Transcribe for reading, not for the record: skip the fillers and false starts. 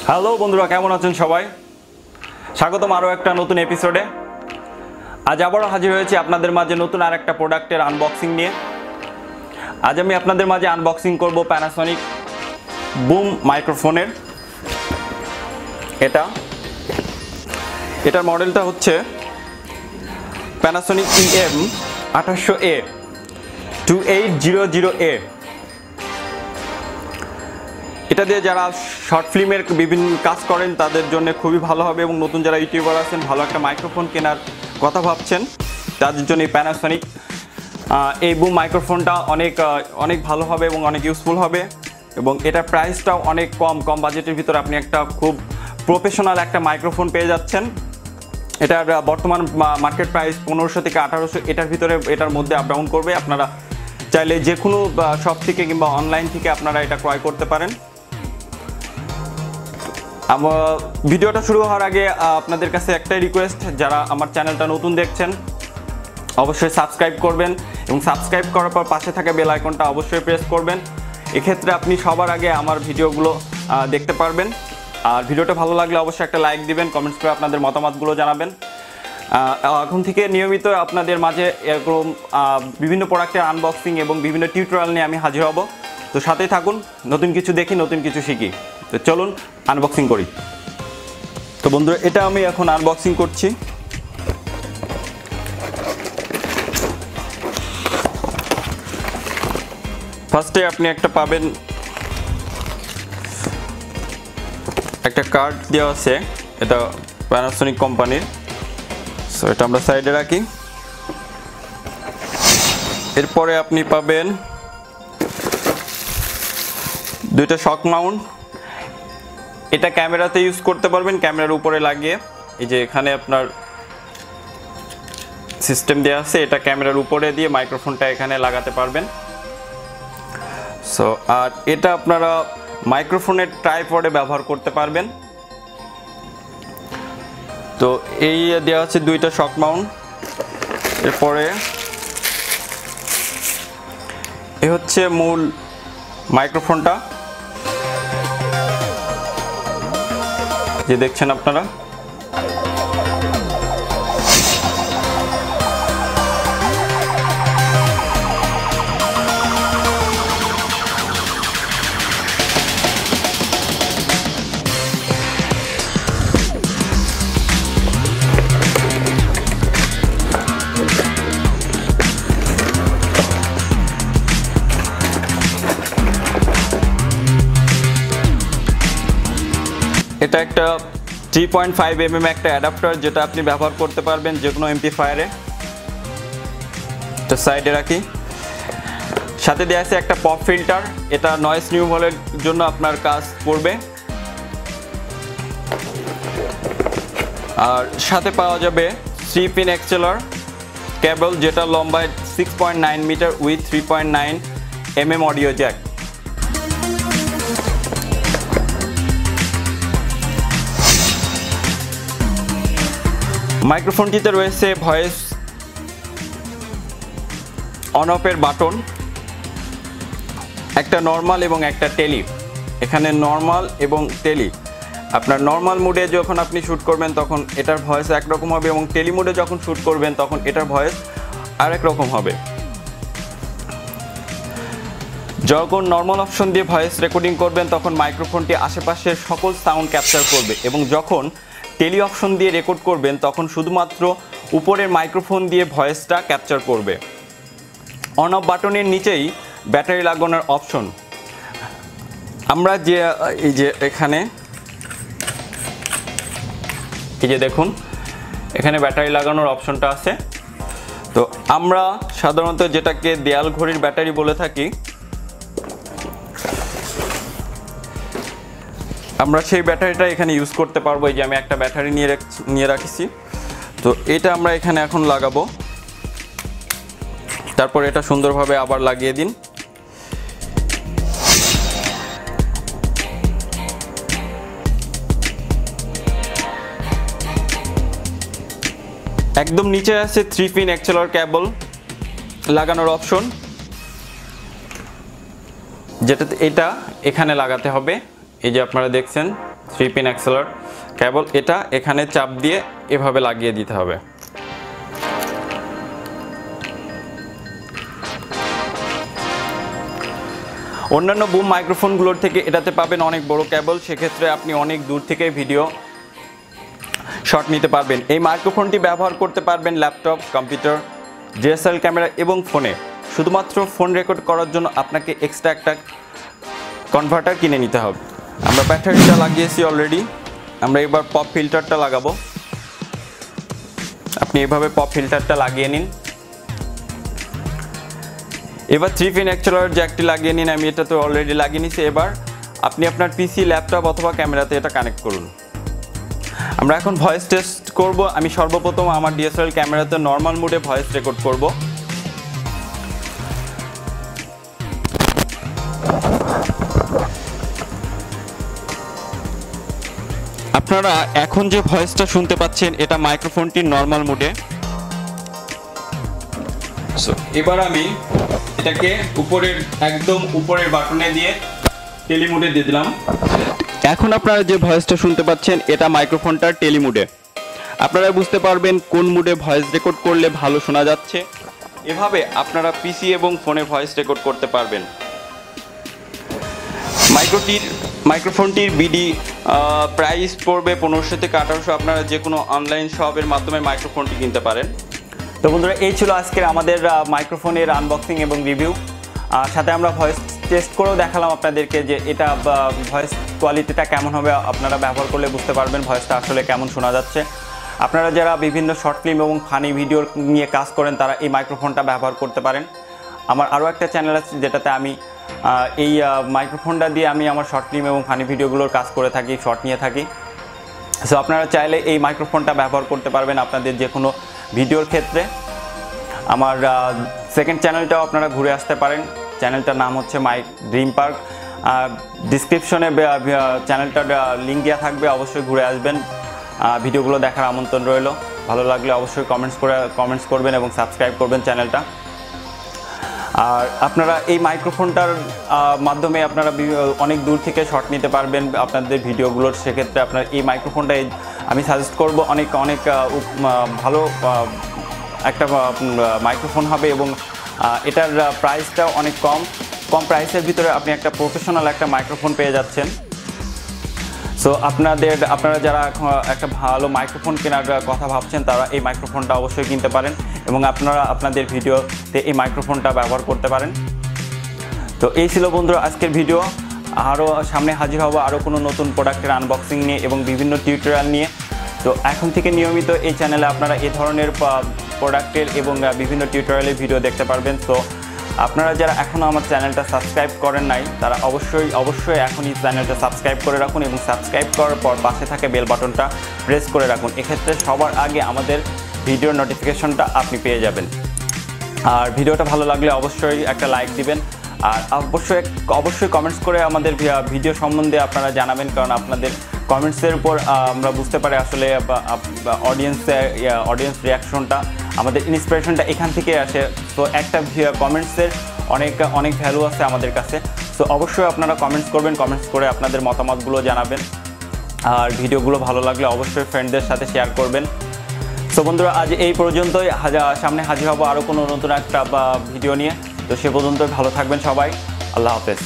Hello বন্ধুরা, কেমন আছেন সবাই? স্বাগতম আরও একটা নতুন এপিসোডে। আজ আবারও হাজির হয়েছি আপনাদের মাঝে নতুন আর একটা প্রোডাক্টের আনবক্সিং নিয়ে। আজ আমি আপনাদের মাঝে আনবক্সিং করব প্যানাসোনিক বুম মাইক্রোফোনের। এটার মডেলটা হচ্ছে Panasonic EM-2800A 2800A। এটা দিয়ে যারা শর্ট ফিল্মের বিভিন্ন কাজ করেন তাদের জন্য খুবই ভালো হবে, এবং নতুন যারা ইউটিউবার আছেন ভালো একটা মাইক্রোফোন কেনার কথা ভাবছেন তাদের জন্য এই প্যানাসোনিক এই বুম মাইক্রোফোনটা অনেক ভালো হবে এবং অনেক ইউজফুল হবে। এবং এটার প্রাইসটাও অনেক কম বাজেটের ভিতরে আপনি একটা খুব প্রফেশনাল একটা মাইক্রোফোন পেয়ে যাচ্ছেন। এটার বর্তমান মার্কেট প্রাইস 1500 থেকে 1800, এটার মধ্যে আপ ডাউন করবে। আপনারা চাইলে যে কোনো শপ থেকে কিংবা অনলাইন থেকে আপনারা এটা ক্রয় করতে পারেন। আমার ভিডিওটা শুরু হওয়ার আগে আপনাদের কাছে একটাই রিকোয়েস্ট, যারা আমার চ্যানেলটা নতুন দেখছেন অবশ্যই সাবস্ক্রাইব করবেন, এবং সাবস্ক্রাইব করার পর পাশে থাকা বেল আইকনটা অবশ্যই প্রেস করবেন। এক্ষেত্রে আপনি সবার আগে আমার ভিডিওগুলো দেখতে পারবেন। আর ভিডিওটা ভালো লাগলে অবশ্যই একটা লাইক দিবেন, কমেন্টস করে আপনাদের মতামতগুলো জানাবেন। এখন থেকে নিয়মিত আপনাদের মাঝে এরকম বিভিন্ন প্রোডাক্টের আনবক্সিং এবং বিভিন্ন টিউটোরিয়াল নিয়ে আমি হাজির হব। তো সাথেই থাকুন, নতুন কিছু দেখি, নতুন কিছু শিখি। তো চলুন আনবক্সিং করি। তো বন্ধুরা, এটা আমি এখন আনবক্সিং করছি। ফার্স্টে আপনি একটা পাবেন, একটা কার্ড দেওয়া আছে, এটা প্যানাসোনিক কোম্পানির। সো এটা আমরা সাইডে রাখি। এরপরে আপনি পাবেন দুইটা শক মাউন্ট। এটা ক্যামেরাতে ইউজ করতে পারবেন, ক্যামেরার উপরে লাগিয়ে। এই যে এখানে আপনার সিস্টেম দেওয়া আছে, এটা ক্যামেরার উপরে দিয়ে মাইক্রোফোনটা এখানে লাগাতে পারবেন। সো আর এটা আপনারা মাইক্রোফোনের ট্রাইপডে ব্যবহার করতে পারবেন। তো এই দেওয়া আছে দুইটা শক মাউন্ট। এরপরে এ হচ্ছে মূল মাইক্রোফোনটা যে দেখছেন আপনারা। এটা একটা 3.5 mm একটা অ্যাডাপ্টার, যেটা আপনি ব্যবহার করতে পারবেন যে কোনো এমপ্লিফায়ারে। তো সাইডে রাখি। সাথে দেওয়া আছে একটা পপ ফিল্টার, এটা নয়েজ রিমুভালের জন্য আপনার কাজ করবে। আর সাথে পাওয়া যাবে 3 পিন এক্সচেলার কেবল, যেটা লম্বায় 6.9 metre with 3.9 mm audio jack. মাইক্রোফোনটিতে রয়েছে ভয়েস অন অফের বাটন, একটা নর্মাল এবং একটা টেলি। এখানে নর্মাল এবং টেলি, আপনার নর্মাল মোডে যখন আপনি শ্যুট করবেন তখন এটার ভয়েস একরকম হবে, এবং টেলি মোডে যখন শ্যুট করবেন তখন এটার ভয়েস আরেক রকম হবে। যখন নর্মাল অপশন দিয়ে ভয়েস রেকর্ডিং করবেন তখন মাইক্রোফোনটি আশেপাশের সকল সাউন্ড ক্যাপচার করবে, এবং যখন টেলি অপশন দিয়ে রেকর্ড করবেন তখন শুধুমাত্র উপরের মাইক্রোফোন দিয়ে ভয়েসটা ক্যাপচার করবে। অন অফ বাটনের নিচেই ব্যাটারি লাগানোর অপশন। আমরা যে এই যে এখানে এই যে দেখুন, এখানে ব্যাটারি লাগানোর অপশনটা আছে। তো আমরা সাধারণত যেটাকে দেয়াল ঘড়ির ব্যাটারি বলে থাকি, আমরা সেই ব্যাটারিটা এখানে ইউজ করতে পারবো। এই যে আমি একটা ব্যাটারি নিয়ে রাখছি। তো এটা আমরা এখানে এখন লাগাবো। তারপর এটা সুন্দরভাবে আবার লাগিয়ে দিন। একদম নিচে আছে 3 পিন এক্সচেলার কেবল লাগানোর অপশন, যেটা এটা এখানে লাগাতে হবে। এই যে আপনারা দেখছেন 3 পিন অ্যাক্সেলার কেবল, এটা এখানে চাপ দিয়ে এভাবে লাগিয়ে দিতে হবে। অন্যান্য বুম মাইক্রোফোনগুলোর থেকে এটাতে পাবেন অনেক বড় কেবল, সেক্ষেত্রে আপনি অনেক দূর থেকে ভিডিও শট নিতে পারবেন। এই মাইক্রোফোনটি ব্যবহার করতে পারবেন ল্যাপটপ, কম্পিউটার, ডিএসএলআর ক্যামেরা এবং ফোনে। শুধুমাত্র ফোন রেকর্ড করার জন্য আপনাকে এক্সট্রা একটা কনভার্টার কিনে নিতে হবে। আমরা ব্যাটারিটা লাগিয়েছি অলরেডি, আমরা এবার পপ ফিল্টারটা লাগাবো। আপনি এভাবে পপ ফিল্টারটা লাগিয়ে নিন। এবার 3 পিন অ্যাক্সেলারের জ্যাকটি লাগিয়ে নিন, আমি এটা তো অলরেডি লাগিয়ে নিয়েছি। এবার আপনি আপনার পিসি, ল্যাপটপ অথবা ক্যামেরাতে এটা কানেক্ট করুন। আমরা এখন ভয়েস টেস্ট করব। আমি সর্বপ্রথম আমার ডিএসএলআর ক্যামেরাতে নর্মাল মোডে ভয়েস রেকর্ড করব। আপনারা এখন যে ভয়েসটা শুনতে পাচ্ছেন এটা মাইক্রোফোনটির নর্মাল মোডে। এবার আমি এটাকে একদম উপরের বাটনে দিয়ে টেলি মোডে দিয়ে দিলাম। এখন আপনারা যে ভয়েসটা শুনতে পাচ্ছেন এটা মাইক্রোফোনটার টেলি মোডে। আপনারা বুঝতে পারবেন কোন মোডে ভয়েস রেকর্ড করলে ভালো শোনা যাচ্ছে। এভাবে আপনারা পিসি এবং ফোনে ভয়েস রেকর্ড করতে পারবেন। মাইক্রোফোনটির বিডি প্রাইস পড়বে 1500 থেকে 1800। আপনারা যে কোনো অনলাইন শপের মাধ্যমে মাইক্রোফোনটি কিনতে পারেন। তো বন্ধুরা, এই ছিল আজকের আমাদের মাইক্রোফোনের আনবক্সিং এবং রিভিউ। সাথে আমরা ভয়েস টেস্ট করেও দেখালাম আপনাদেরকে যে এটা ভয়েস কোয়ালিটিটা কেমন হবে। আপনারা ব্যবহার করলে বুঝতে পারবেন ভয়েসটা আসলে কেমন শোনা যাচ্ছে। আপনারা যারা বিভিন্ন শর্ট ফিল্ম এবং ফানি ভিডিও নিয়ে কাজ করেন তারা এই মাইক্রোফোনটা ব্যবহার করতে পারেন। আমার আরও একটা চ্যানেল আছে যেটাতে আমি এই মাইক্রোফোনটা দিয়ে আমি আমার শর্ট ফিল্ম এবং ফানি ভিডিওগুলোর কাজ করে থাকি, শর্ট নিয়ে থাকি। সো আপনারা চাইলে এই মাইক্রোফোনটা ব্যবহার করতে পারবেন আপনাদের যে কোনো ভিডিওর ক্ষেত্রে। আমার সেকেন্ড চ্যানেলটাও আপনারা ঘুরে আসতে পারেন। চ্যানেলটার নাম হচ্ছে মাই ড্রিম পার্ক। ডিসক্রিপশনে চ্যানেলটার লিঙ্ক দেওয়া থাকবে, অবশ্যই ঘুরে আসবেন। ভিডিওগুলো দেখার আমন্ত্রণ রইল। ভালো লাগলে অবশ্যই কমেন্টস করবেন এবং সাবস্ক্রাইব করবেন চ্যানেলটা। আর আপনারা এই মাইক্রোফোনটার মাধ্যমে আপনারা অনেক দূর থেকে শট নিতে পারবেন আপনাদের ভিডিওগুলোর। সেক্ষেত্রে আপনার এই মাইক্রোফোনটাই আমি সাজেস্ট করব। অনেক ভালো একটা মাইক্রোফোন হবে এবং এটার প্রাইসটাও অনেক কম প্রাইসের ভিতরে আপনি একটা প্রফেশনাল একটা মাইক্রোফোন পেয়ে যাচ্ছেন। সো আপনারা যারা একটা ভালো মাইক্রোফোন কেনার কথা ভাবছেন তারা এই মাইক্রোফোনটা অবশ্যই কিনতে পারেন এবং আপনারা আপনাদের ভিডিওতে এই মাইক্রোফোনটা ব্যবহার করতে পারেন। তো এই ছিল বন্ধুরা আজকের ভিডিও। আরও সামনে হাজির হব আরও কোনো নতুন প্রোডাক্টের আনবক্সিং নিয়ে এবং বিভিন্ন টিউটোরিয়াল নিয়ে। তো এখন থেকে নিয়মিত এই চ্যানেলে আপনারা এই ধরনের প্রোডাক্টের এবং বিভিন্ন টিউটোরিয়ালের ভিডিও দেখতে পারবেন। তো আপনারা যারা এখনও আমার চ্যানেলটা সাবস্ক্রাইব করেন নাই তারা অবশ্যই এখনই চ্যানেলটা সাবস্ক্রাইব করে রাখুন এবং সাবস্ক্রাইব করার পর পাশে থাকে বেল বাটনটা প্রেস করে রাখুন। এক্ষেত্রে সবার আগে আমাদের ভিডিওর নোটিফিকেশনটা আপনি পেয়ে যাবেন। আর ভিডিওটা ভালো লাগলে অবশ্যই একটা লাইক দিবেন আর অবশ্যই কমেন্টস করে আমাদের ভিডিও সম্বন্ধে আপনারা জানাবেন, কারণ আপনাদের কমেন্টসের উপর আমরা বুঝতে পারি আসলে অডিয়েন্স রিয়াকশনটা, আমাদের ইন্সপিরেশনটা এখান থেকে আসে। তো একটা কমেন্টসের অনেক ভ্যালু আছে আমাদের কাছে। সো অবশ্যই আপনারা কমেন্টস করবেন, কমেন্টস করে আপনাদের মতামতগুলো জানাবেন। আর ভিডিওগুলো ভালো লাগলে অবশ্যই ফ্রেন্ডদের সাথে শেয়ার করবেন। সো বন্ধুরা, আজ এই পর্যন্তই। সামনে হাজির হব আরও কোনো নতুন একটা ভিডিও নিয়ে। তো সে পর্যন্ত ভালো থাকবেন সবাই। আল্লাহ হাফেজ।